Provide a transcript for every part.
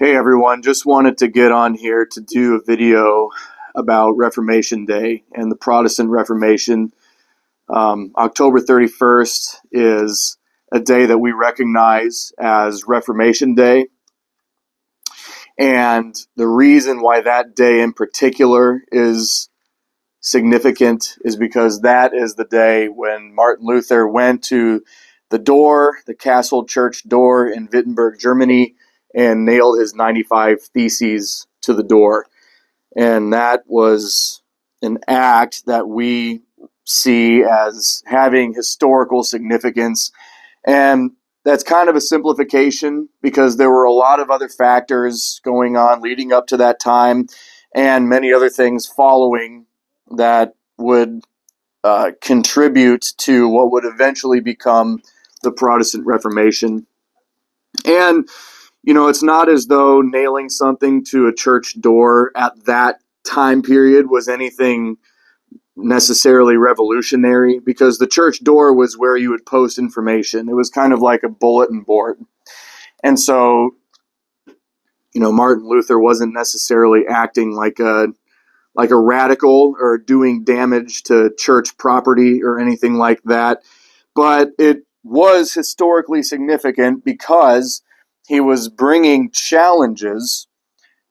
Hey everyone, just wanted to get on here to do a video about Reformation Day and the Protestant Reformation. October 31st is a day that we recognize as Reformation Day. And the reason why that day in particular is significant is because that is the day when Martin Luther went to the castle church door in Wittenberg, Germany, and nailed his 95 Theses to the door. And that was an act that we see as having historical significance. And that's kind of a simplification because there were a lot of other factors going on leading up to that time and many other things following that would contribute to what would eventually become the Protestant Reformation. And it's not as though nailing something to a church door at that time period was anything necessarily revolutionary, because the church door was where you would post information. It was kind of like a bulletin board. And so, Martin Luther wasn't necessarily acting like a radical or doing damage to church property or anything like that. But it was historically significant because he was bringing challenges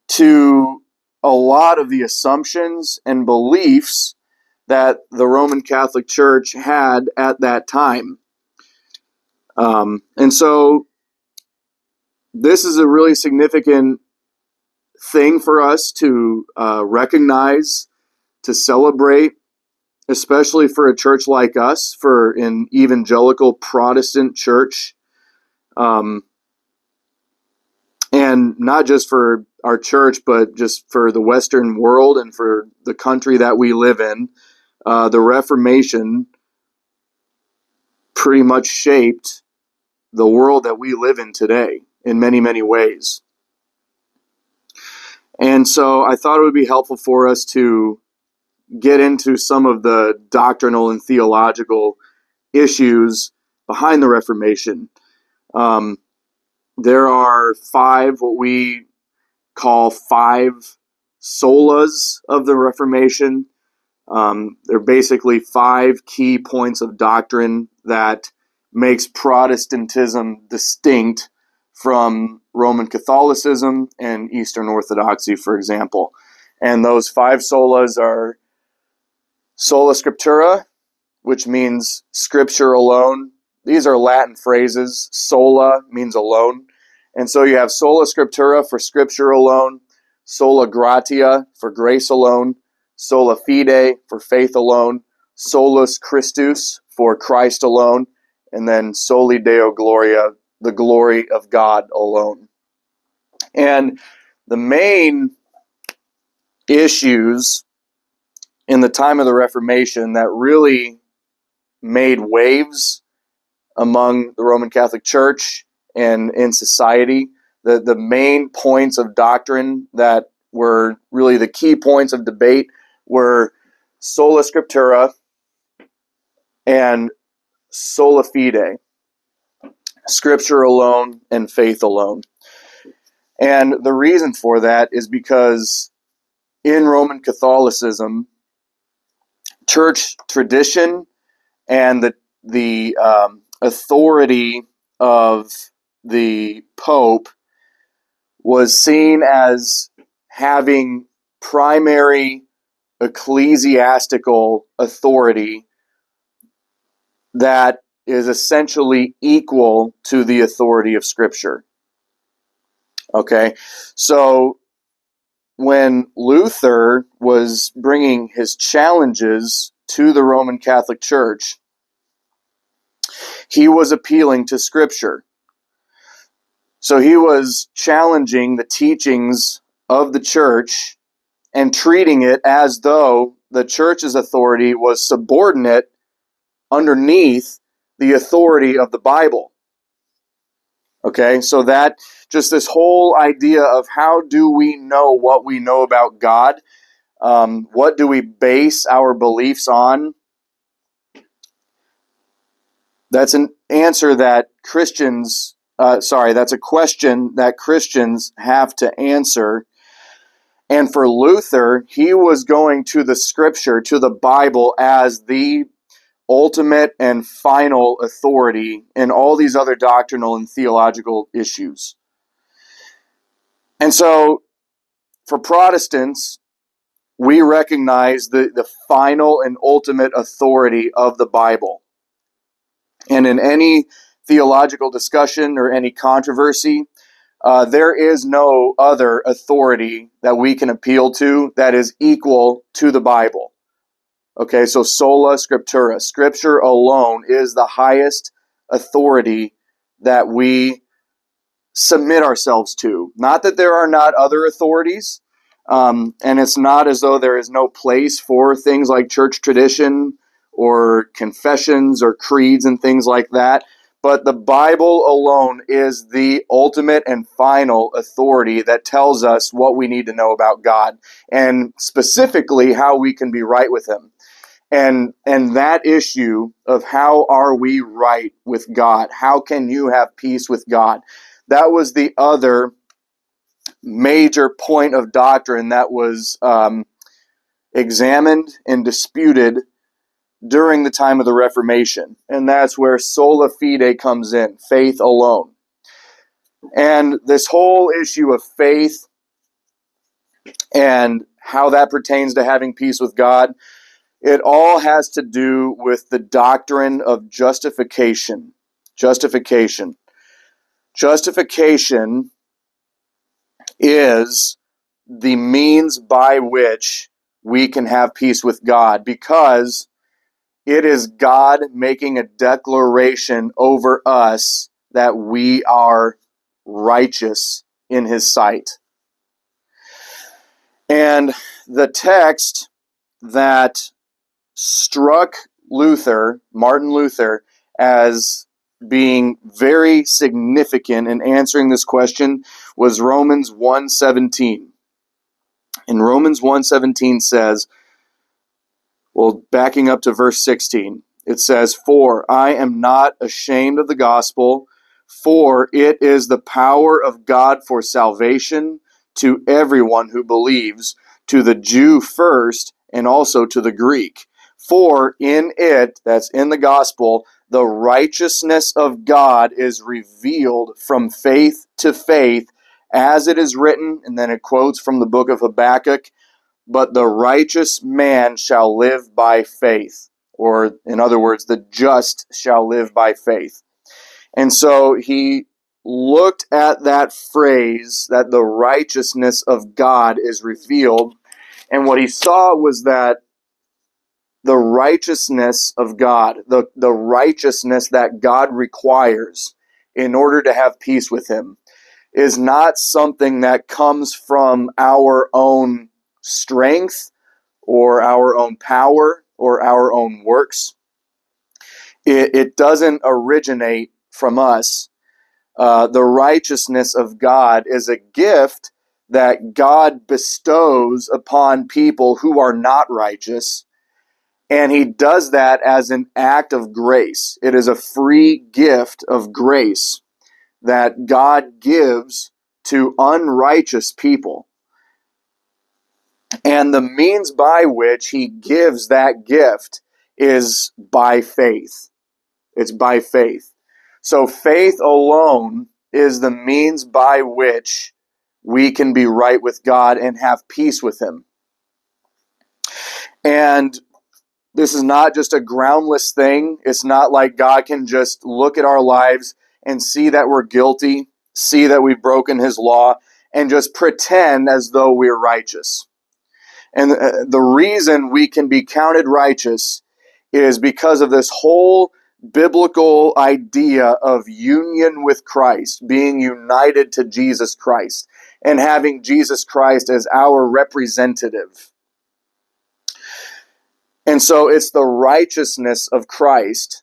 to a lot of the assumptions and beliefs that the Roman Catholic Church had at that time. And so this is a really significant thing for us to recognize, to celebrate, especially for a church like us, for an evangelical Protestant church. And not just for our church, but just for the Western world and for the country that we live in. The Reformation pretty much shaped the world that we live in today in many, many ways. And so I thought it would be helpful for us to get into some of the doctrinal and theological issues behind the Reformation. There are what we call five solas of the Reformation. They're basically five key points of doctrine that makes Protestantism distinct from Roman Catholicism and Eastern Orthodoxy, for example. And those five solas are sola scriptura, which means scripture alone. These are Latin phrases. Sola means alone. And so you have sola scriptura for scripture alone, sola gratia for grace alone, sola fide for faith alone, solus Christus for Christ alone, and then soli Deo Gloria, the glory of God alone. And the main issues in the time of the Reformation that really made waves among the Roman Catholic Church and in society, the main points of doctrine that were really the key points of debate were sola scriptura and sola fide, scripture alone and faith alone. And the reason for that is because in Roman Catholicism, church tradition and the authority of the Pope was seen as having primary ecclesiastical authority that is essentially equal to the authority of Scripture. Okay, so when Luther was bringing his challenges to the Roman Catholic Church, he was appealing to Scripture. So he was challenging the teachings of the church and treating it as though the church's authority was subordinate underneath the authority of the Bible. Okay, so that just this whole idea of how do we know what we know about God? What do we base our beliefs on? That's an answer that Christians that's a question that Christians have to answer. And for Luther, he was going to the Scripture, to the Bible, as the ultimate and final authority in all these other doctrinal and theological issues. And so, for Protestants, we recognize the final and ultimate authority of the Bible. And in any theological discussion or any controversy, there is no other authority that we can appeal to that is equal to the Bible. Okay, so sola scriptura, Scripture alone is the highest authority that we submit ourselves to. Not that there are not other authorities, and it's not as though there is no place for things like church tradition or confessions or creeds and things like that. But the Bible alone is the ultimate and final authority that tells us what we need to know about God, and specifically how we can be right with Him. And that issue of how are we right with God, how can you have peace with God, that was the other major point of doctrine that was examined and disputed during the time of the Reformation. And that's where sola fide comes in, faith alone. And this whole issue of faith and how that pertains to having peace with God, it all has to do with the doctrine of justification. Justification. Justification is the means by which we can have peace with God, because it is God making a declaration over us that we are righteous in His sight. And the text that struck Luther, Martin Luther, as being very significant in answering this question was Romans 1:17. And Romans 1:17 says, well, backing up to verse 16, it says, "For I am not ashamed of the gospel, for it is the power of God for salvation to everyone who believes, to the Jew first, and also to the Greek. For in it," that's in the gospel, "the righteousness of God is revealed from faith to faith, as it is written," and then it quotes from the book of Habakkuk, "but the righteous man shall live by faith." Or, in other words, the just shall live by faith. And so he looked at that phrase, that the righteousness of God is revealed, and what he saw was that the righteousness of God, the righteousness that God requires in order to have peace with Him, is not something that comes from our own strength or our own power or our own works. It doesn't originate from us. The righteousness of God is a gift that God bestows upon people who are not righteous, and He does that as an act of grace. It is a free gift of grace that God gives to unrighteous people. And the means by which He gives that gift is by faith. It's by faith. So faith alone is the means by which we can be right with God and have peace with Him. And this is not just a groundless thing. It's not like God can just look at our lives and see that we're guilty, see that we've broken His law, and just pretend as though we're righteous. And the reason we can be counted righteous is because of this whole biblical idea of union with Christ, being united to Jesus Christ, and having Jesus Christ as our representative. And so it's the righteousness of Christ,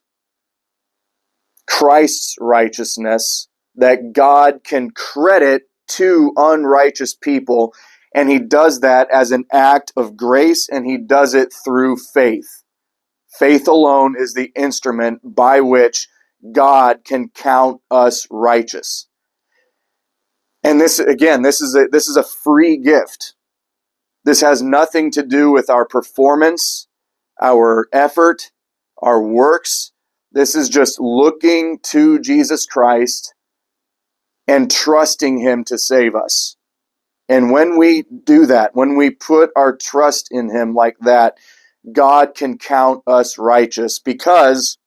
Christ's righteousness, that God can credit to unrighteous people, and He does that as an act of grace, and He does it through faith. Faith alone is the instrument by which God can count us righteous. And this is a free gift. This has nothing to do with our performance, our effort, our works. This is just looking to Jesus Christ and trusting him to save us. And when we do that, when we put our trust in him like that, God can count us righteous because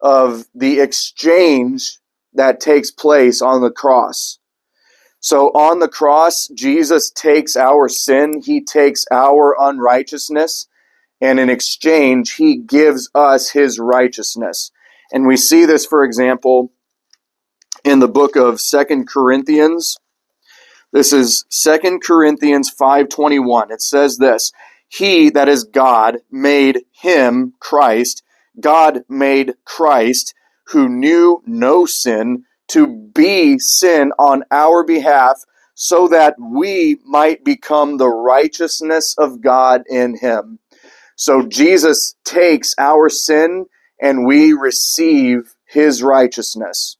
of the exchange that takes place on the cross. So on the cross, Jesus takes our sin, he takes our unrighteousness, and in exchange, he gives us his righteousness. And we see this, for example, in the book of 2 Corinthians. This is 2 Corinthians 5:21. It says this, he, that is God, made him, Christ, God made Christ, who knew no sin, to be sin on our behalf, so that we might become the righteousness of God in him. So Jesus takes our sin and we receive his righteousness.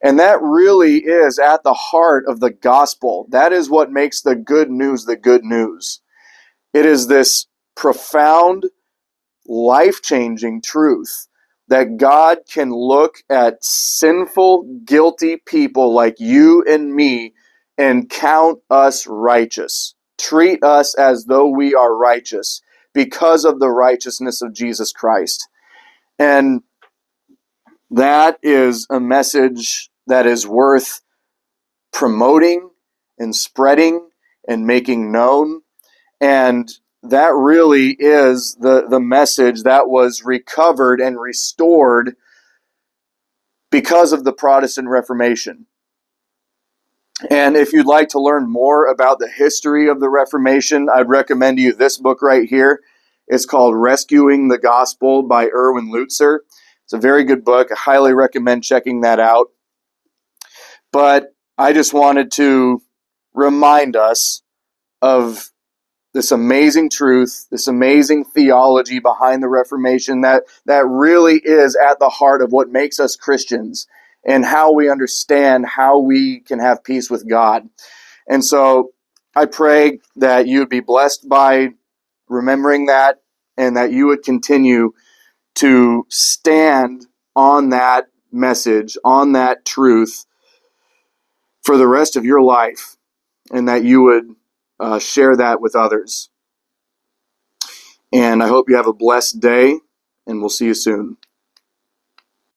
And that really is at the heart of the gospel. That is what makes the good news the good news. It is this profound, life-changing truth that God can look at sinful, guilty people like you and me and count us righteous. Treat us as though we are righteous because of the righteousness of Jesus Christ. And that is a message that is worth promoting and spreading and making known. And that really is the message that was recovered and restored because of the Protestant Reformation. And if you'd like to learn more about the history of the Reformation, I'd recommend you this book right here. It's called Rescuing the Gospel by Erwin Lutzer. It's a very good book. I highly recommend checking that out. But I just wanted to remind us of this amazing truth, this amazing theology behind the Reformation that really is at the heart of what makes us Christians and how we understand how we can have peace with God. And so I pray that you would be blessed by remembering that and that you would continue to stand on that message, on that truth for the rest of your life, and that you would share that with others. And I hope you have a blessed day, and we'll see you soon.